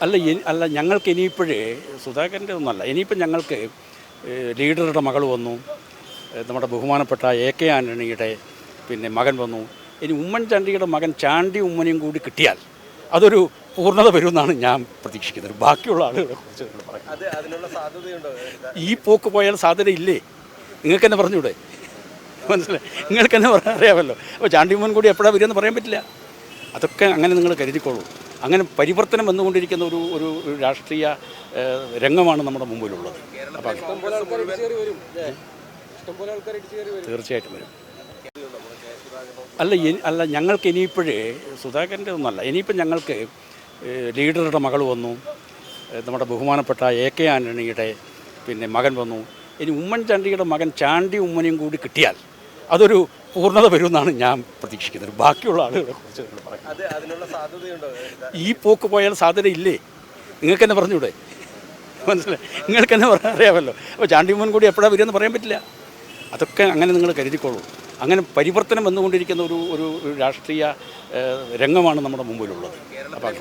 അല്ല ഞങ്ങൾക്ക് ഇനിയിപ്പോഴേ സുധാകരൻ്റെ ഒന്നല്ല, ഇനിയിപ്പം ഞങ്ങൾക്ക് ലീഡറുടെ മകൾ വന്നു, നമ്മുടെ ബഹുമാനപ്പെട്ട AK ആൻ്റണിയുടെ മകൻ വന്നു. ഇനി ഉമ്മൻചാണ്ടിയുടെ മകൻ ചാണ്ടി ഉമ്മനെയും കൂടി കിട്ടിയാൽ അതൊരു പൂർണ്ണത വരുമെന്നാണ് ഞാൻ പ്രതീക്ഷിക്കുന്നത്. ബാക്കിയുള്ള ആളുകളെ കുറിച്ച് ഈ പോക്ക് പോയാൽ സാധ്യതയില്ലേ? നിങ്ങൾക്ക് തന്നെ പറഞ്ഞൂടെ? മനസ്സിലായി, നിങ്ങൾക്ക് തന്നെ അറിയാമല്ലോ. അപ്പോൾ ചാണ്ടി ഉമ്മൻ കൂടി എപ്പോഴാണ് വരികയെന്ന് പറയാൻ പറ്റില്ല. അതൊക്കെ അങ്ങനെ നിങ്ങൾ കരുതിക്കോളൂ. അങ്ങനെ പരിവർത്തനം വന്നുകൊണ്ടിരിക്കുന്ന ഒരു രാഷ്ട്രീയ രംഗമാണ് നമ്മുടെ മുമ്പിലുള്ളത്. അപ്പോൾ തീർച്ചയായിട്ടും വരും. അല്ല ഞങ്ങൾക്ക് ഇനിയിപ്പോഴേ സുധാകരൻ്റെ ഒന്നല്ല, ഇനിയിപ്പം ഞങ്ങൾക്ക് ലീഡറുടെ മകൾ വന്നു, നമ്മുടെ ബഹുമാനപ്പെട്ട AK ആൻ്റണിയുടെ മകൻ വന്നു. ഇനി ഉമ്മൻചാണ്ടിയുടെ മകൻ ചാണ്ടി ഉമ്മനെയും കൂടി കിട്ടിയാൽ അതൊരു പൂർണ്ണത വരുമെന്നാണ് ഞാൻ പ്രതീക്ഷിക്കുന്നത്. ബാക്കിയുള്ള ആളുകളെ കുറിച്ച് ഈ പോക്ക് പോയാൽ സാധ്യതയില്ലേ? നിങ്ങൾക്ക് തന്നെ പറഞ്ഞൂടെ? മനസ്സിലായി, നിങ്ങൾക്ക് തന്നെ അറിയാമല്ലോ. അപ്പോൾ ചാണ്ടി ഉമ്മൻ കൂടി എപ്പോഴാണ് വരികയെന്ന് പറയാൻ പറ്റില്ല. അതൊക്കെ അങ്ങനെ നിങ്ങൾ കരുതിക്കോളൂ. അങ്ങനെ പരിവർത്തനം വന്നുകൊണ്ടിരിക്കുന്ന ഒരു രാഷ്ട്രീയ രംഗമാണ് നമ്മുടെ മുമ്പിലുള്ളത്. അപ്പോൾ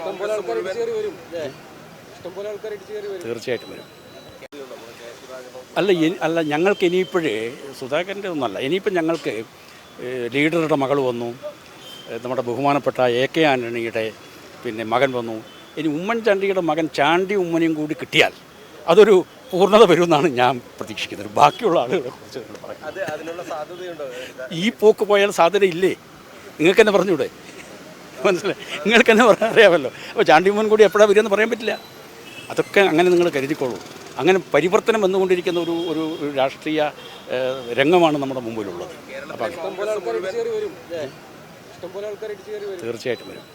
തീർച്ചയായിട്ടും വരും. അല്ല ഞങ്ങൾക്ക് ഇനിയിപ്പോഴേ സുധാകരൻ്റെ ഒന്നല്ല, ഇനിയിപ്പം ഞങ്ങൾക്ക് ലീഡറുടെ മകൾ വന്നു, നമ്മുടെ ബഹുമാനപ്പെട്ട AK ആൻ്റണിയുടെ മകൻ വന്നു. ഇനി ഉമ്മൻചാണ്ടിയുടെ മകൻ ചാണ്ടി ഉമ്മനെയും കൂടി കിട്ടിയാൽ അതൊരു പൂർണ്ണത വരുമെന്നാണ് ഞാൻ പ്രതീക്ഷിക്കുന്നത്. ബാക്കിയുള്ള ആളുകളെ കുറിച്ച് ഈ പോക്ക് പോയാൽ സാധ്യതയില്ലേ? നിങ്ങൾക്ക് തന്നെ പറഞ്ഞൂടെ? മനസ്സിലായി, നിങ്ങൾക്ക് തന്നെ അറിയാമല്ലോ. അപ്പോൾ ചാണ്ടി ഉമ്മൻ കൂടി എപ്പോഴാണ് വരികയെന്ന് പറയാൻ പറ്റില്ല. അതൊക്കെ അങ്ങനെ നിങ്ങൾ കരുതിക്കോളൂ. അങ്ങനെ പരിവർത്തനം വന്നുകൊണ്ടിരിക്കുന്ന ഒരു രാഷ്ട്രീയ രംഗമാണ് നമ്മുടെ മുമ്പിലുള്ളത്. അപ്പോൾ തീർച്ചയായിട്ടും വരും.